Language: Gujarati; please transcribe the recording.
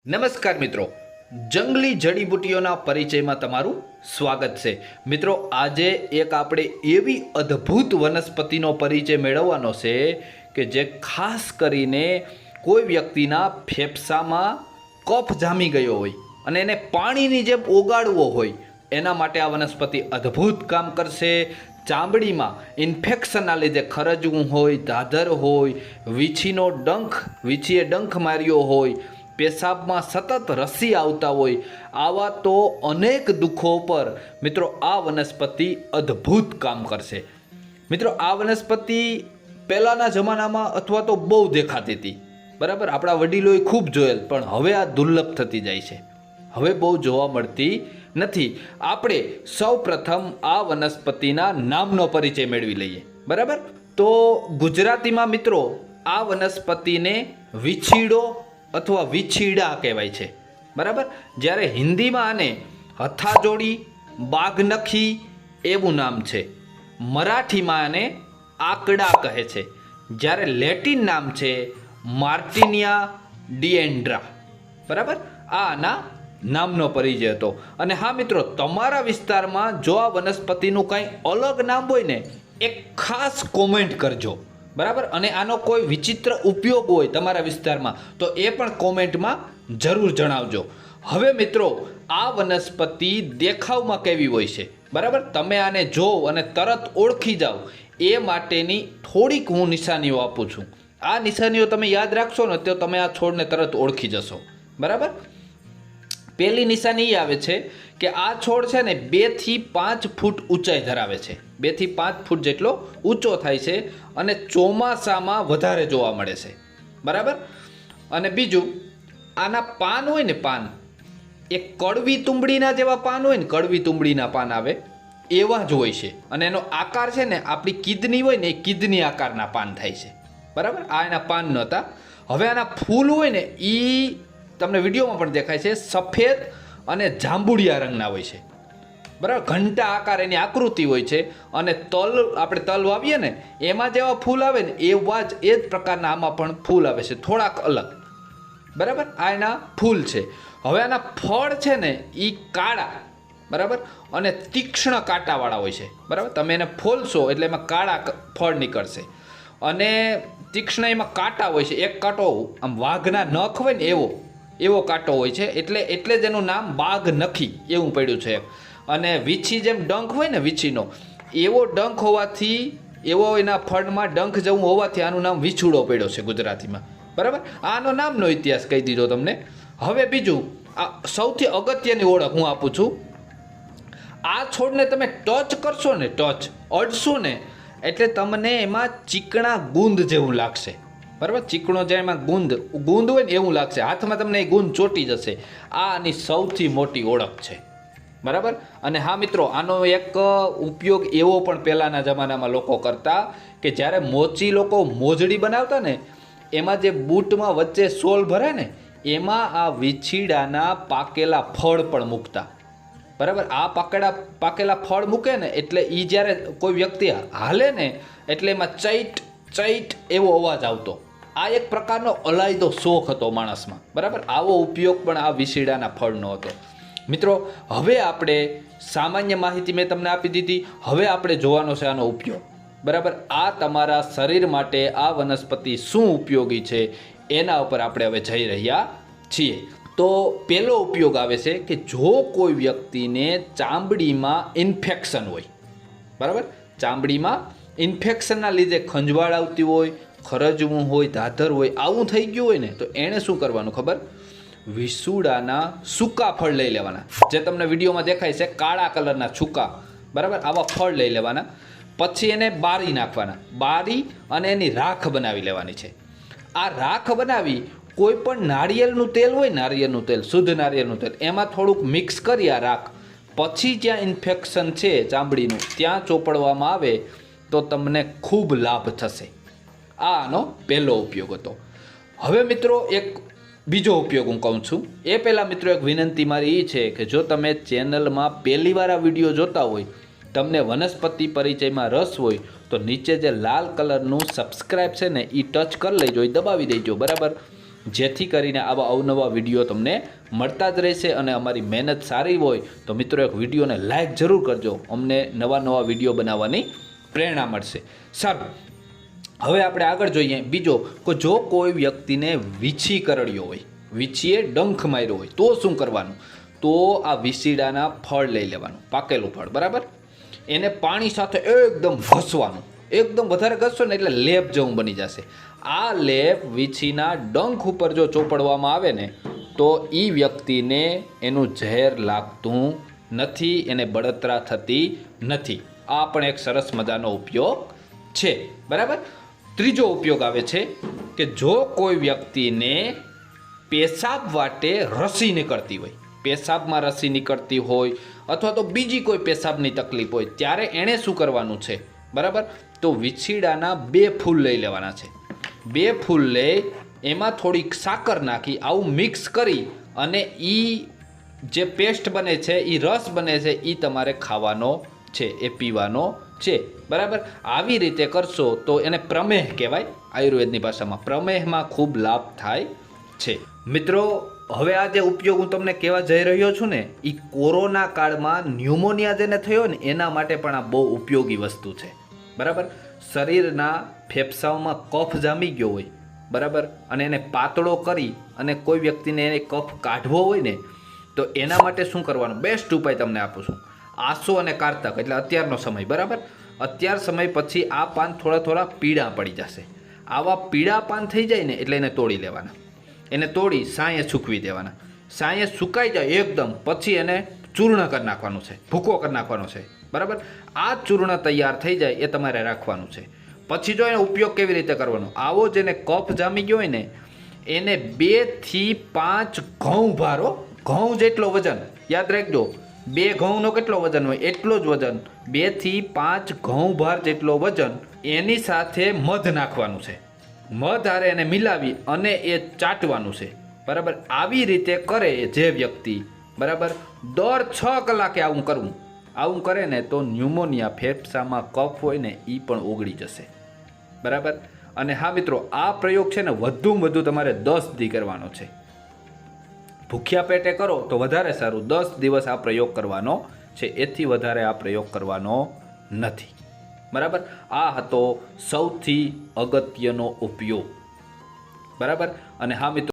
નમસ્કાર મિત્રો, જંગલી જડીબુટ્ટીઓના પરિચયમાં તમારું સ્વાગત છે. મિત્રો, આજે એક આપણે એવી અદ્ભુત વનસ્પતિનો પરિચય મેળવવાનો છે કે જે ખાસ કરીને કોઈ વ્યક્તિના ફેફસામાં કફ જામી ગયો હોય અને એને પાણીની જેમ ઓગાળવો હોય એના માટે આ વનસ્પતિ અદ્ભુત કામ કરશે. ચામડીમાં ઇન્ફેક્શનના લીધે ખરજવું હોય, ધાધર હોય, વીછીએ ડંખ માર્યો હોય, પેશાબમાં સતત રસી આવતા હોય, આવા તો અનેક દુઃખો પર મિત્રો આ વનસ્પતિ અદ્ભુત કામ કરશે. મિત્રો, આ વનસ્પતિ પહેલાંના જમાનામાં અથવા તો બહુ દેખાતી હતી, બરાબર, આપણા વડીલોએ ખૂબ જોયેલ, પણ હવે આ દુર્લભ થતી જાય છે, હવે બહુ જોવા મળતી નથી. આપણે સૌ પ્રથમ આ વનસ્પતિના નામનો પરિચય મેળવી લઈએ. બરાબર, તો ગુજરાતીમાં મિત્રો આ વનસ્પતિને વીછીડો અથવા વીછીડા કહેવાય છે. બરાબર, જ્યારે હિન્દીમાં આને હથાજોડી, બાઘનખી એવું નામ છે. મરાઠીમાં આને આકડા કહે છે, જ્યારે લેટિન નામ છે માર્ટિનિયા ડિએન્ડ્રા. બરાબર, આ આના નામનો પરિચય હતો. અને હા મિત્રો, તમારા વિસ્તારમાં જો આ વનસ્પતિનું કંઈ અલગ નામ હોય ને, એક ખાસ કોમેન્ટ કરજો. બરાબર, અને આનો કોઈ વિચિત્ર ઉપયોગ હોય તમારા વિસ્તારમાં તો એ પણ કોમેન્ટમાં જરૂર જણાવજો. હવે મિત્રો, આ વનસ્પતિ દેખાવમાં કેવી હોય છે, બરાબર, તમે આને જોવો અને તરત ઓળખી જાઓ એ માટેની થોડીક હું નિશાનીઓ આપું છું. આ નિશાનીઓ તમે યાદ રાખશો ને તો તમે આ છોડને તરત ઓળખી જશો. બરાબર, પહેલી નિશાની એ આવે છે કે આ છોડ છે ને 2 થી 5 ફૂટ ઊંચાઈ ધરાવે છે. 2 થી 5 ફૂટ જેટલો ઊંચો થાય છે અને ચોમાસામાં વધારે જોવા મળે છે. બરાબર, અને બીજું, આના પાન હોય ને, પાન એ કડવી તુંબડીના જેવા પાન હોય ને, કડવી તુંબડીના પાન આવે એવા જ હોય છે. અને એનો આકાર છે ને આપણી કિડની હોય ને, એ કિડની આકારના પાન થાય છે. બરાબર, આ એના પાન નહોતા. હવે આના ફૂલ હોય ને, એ તમને વિડીયોમાં પણ દેખાય છે, સફેદ અને જાંબુડિયા રંગના હોય છે. બરાબર, ઘંટા આકાર એની આકૃતિ હોય છે. અને આપણે તલ વાવીએ ને એમાં જેવા ફૂલ આવે ને એવા જ એ જ પ્રકારના આમાં પણ ફૂલ આવે છે, થોડાક અલગ. બરાબર, આ એના ફૂલ છે. હવે આના ફળ છે ને એ કાળા, બરાબર, અને તીક્ષ્ણ કાંટાવાળા હોય છે. બરાબર, તમે એને ફોલશો એટલે એમાં કાળા ફળ નીકળશે અને તીક્ષ્ણ એમાં કાંટા હોય છે. એક કાંટો આમ વાઘના નખ હોય ને એવો કાંટો હોય છે, એટલે જ એનું નામ બાઘનખી એવું પડ્યું છે. અને વીછી જેમ ડંખ હોય ને, વીછીનો એવો ડંખ હોવાથી, એવો એના ફળમાં ડંખ જેવું હોવાથી આનું નામ વીછુડો પડ્યો છે ગુજરાતીમાં. બરાબર, આનો નામનો ઇતિહાસ કહી દીધો તમને. હવે બીજું, આ સૌથી અગત્યની ઓળખ હું આપું છું. આ છોડને તમે ટચ કરશો ને, અડશો ને, એટલે તમને એમાં ચીકણા ગુંદ જેવું લાગશે. બરાબર, ચીકણો જેમાં ગુંદ હોય ને એવું લાગશે. હાથમાં તમને એ ગુંદ ચોંટી જશે. આ આની સૌથી મોટી ઓળખ છે. બરાબર, અને હા મિત્રો, આનો એક ઉપયોગ એવો પણ પહેલાંના જમાનામાં લોકો કરતા કે જ્યારે લોકો મોજડી બનાવતા ને, એમાં જે બૂટમાં વચ્ચે સોલ ભરે ને, એમાં આ વીછીડાના પાકેલા ફળ પણ મૂકતા. બરાબર, આ પાકેલા ફળ મૂકે ને એટલે એ જ્યારે કોઈ વ્યક્તિ હાલે ને એટલે એમાં ચૈટ એવો અવાજ આવતો. આ એક પ્રકારનો અલાયદો શોખ હતો માણસમાં. બરાબર, આવો ઉપયોગ પણ આ વીછીડાના ફળનો હતો. મિત્રો, હવે આપણે સામાન્ય માહિતી મેં તમને આપી દીધી. હવે આપણે જોવાનો છે આનો ઉપયોગ. બરાબર, આ તમારા શરીર માટે આ વનસ્પતિ શું ઉપયોગી છે એના ઉપર આપણે હવે જઈ રહ્યા છીએ. તો પહેલો ઉપયોગ આવે છે કે જો કોઈ વ્યક્તિને ચામડીમાં ઇન્ફેક્શન હોય, બરાબર, ચામડીમાં ઇન્ફેક્શનના લીધે ખંજવાળ આવતી હોય, ખરજવું હોય, ધાધર હોય, આવું થઈ ગયું હોય ને, તો એણે શું કરવાનું ખબર? વિસુડાના સૂકા ફળ લઈ લેવાના, જે તમને વિડીયોમાં દેખાય છે, કાળા કલરના સૂકા. બરાબર, આવા ફળ લઈ લેવાના. પછી એને બારી નાખવાના, બારી અને એની રાખ બનાવી લેવાની છે. આ રાખ બનાવી કોઈ પણ નારિયેળનું તેલ હોય, નારિયેળનું તેલ, શુદ્ધ નારિયેળનું તેલ, એમાં થોડુંક મિક્સ કરી આ રાખ, પછી જ્યાં ઇન્ફેક્શન છે ચામડીનું ત્યાં ચોપડવામાં આવે તો તમને ખૂબ લાભ થશે. આ આનો પહેલો ઉપયોગ હતો. હવે મિત્રો, એક બીજો ઉપયોગ હું કહું છું. એ પહેલાં મિત્રો એક વિનંતી મારી એ છે કે જો તમે ચેનલમાં પહેલી વાર આ વિડીયો જોતા હોય, તમને વનસ્પતિ પરિચયમાં રસ હોય તો નીચે જે લાલ કલરનું સબસ્ક્રાઈબ છે ને એ ટચ કરી લેજો, એ દબાવી દેજો. બરાબર, જેથી કરીને આવા અવનવા વિડીયો તમને મળતા જ રહેશે. અને અમારી મહેનત સારી હોય તો મિત્રો એક વિડીયોને લાઈક જરૂર કરજો, અમને નવા વિડીયો બનાવવાની પ્રેરણા મળશે. સારું, હવે આપણે આગળ જોઈએ. બીજો કે જો કોઈ વ્યક્તિને વીછી કરડ્યો હોય, વીછીએ ડંખ માર્યો હોય તો શું કરવાનું? તો આ વિસીડાના ફળ લઈ લેવાનું, પાકેલું ફળ, બરાબર. એને પાણી સાથે એકદમ ઘસવાનું, એકદમ વધારે ઘસશો ને એટલે લેપ જેવું બની જશે. આ લેપ વીછીના ડંખ ઉપર જો ચોપડવામાં આવે ને તો એ વ્યક્તિને એનું ઝેર લાગતું નથી, એને બળતરા થતી નથી. આ પણ એક સરસ મજાનો ઉપયોગ છે, બરાબર. ત્રીજો ઉપયોગ આવે છે કે જો કોઈ વ્યક્તિને પેશાબ વાટે રસી નીકળતી હોય, પેશાબમાં રસી નીકળતી હોય અથવા તો બીજી કોઈ પેશાબની તકલીફ હોય, ત્યારે એણે શું કરવાનું છે, બરાબર. તો વીછીડાના 2 ફૂલ લઈ લેવાના છે. 2 ફૂલ લઈ એમાં થોડીક સાકર નાખી આવું મિક્સ કરી અને એ જે પેસ્ટ બને છે, એ રસ બને છે, એ તમારે ખાવાનો છે, એ પીવાનો છે, બરાબર. આવી રીતે કરશો તો એને પ્રમેહ કહેવાય, આયુર્વેદની ભાષામાં પ્રમેહમાં ખૂબ લાભ થાય છે. મિત્રો, હવે આ જે ઉપયોગ હું તમને કહેવા જઈ રહ્યો છું ને, એ કોરોના કાળમાં ન્યુમોનિયા જેને થયો ને એના માટે પણ આ બહુ ઉપયોગી વસ્તુ છે, બરાબર. શરીરના ફેફસાઓમાં કફ જામી ગયો હોય, બરાબર, અને એને પાતળો કરી અને કોઈ વ્યક્તિને એને કફ કાઢવો હોય ને તો એના માટે શું કરવાનું? બેસ્ટ ઉપાય તમને આપું છું. આસો અને કારતક એટલે અત્યારનો સમય, બરાબર. અત્યાર સમય પછી આ પાન થોડા પીળા પડી જશે. આવા પીળા પાન થઈ જાય ને એટલે એને તોડી લેવાના. એને તોડી સાંયે સૂકવી દેવાના. સાંયે સુકાઈ જાય એકદમ, પછી એને ચૂર્ણ કરી નાખવાનું છે, ભૂકો કરી નાખવાનો છે, બરાબર. આ ચૂર્ણ તૈયાર થઈ જાય એ તમારે રાખવાનું છે. પછી જો એનો ઉપયોગ કેવી રીતે કરવાનો? આવો જેને કફ જામી ગયો હોય ને એને 2 થી 5 ઘઉં ભારો, ઘઉં જેટલો વજન, યાદ રાખજો, 2 ઘઉંનો કેટલો વજન હોય એટલો જ વજન, 2 થી 5 ઘઉં ભાર જેટલો વજન, એની સાથે મધ નાખવાનું છે. મધ હારે એને મિલાવી અને એ ચાટવાનું છે, બરાબર. આવી રીતે કરે જે વ્યક્તિ, બરાબર, દર 6 કલાકે આવું કરવું. આવું કરે ને તો ન્યુમોનિયા, ફેફસામાં કફ હોય ને એ પણ ઓગળી જશે, બરાબર. અને હા મિત્રો, આ પ્રયોગ છે ને વધુમાં વધુ તમારે 10 દી કરવાનો છે. ભૂખ્યા પેટે કરો તો વધારે સારું. 10 દિવસ આ પ્રયોગ કરવાનો છે, એથી વધારે આ પ્રયોગ કરવાનો નથી, બરાબર. આ હતો સૌથી અગત્યનો ઉપયોગ, બરાબર. અને હા મિત્રો,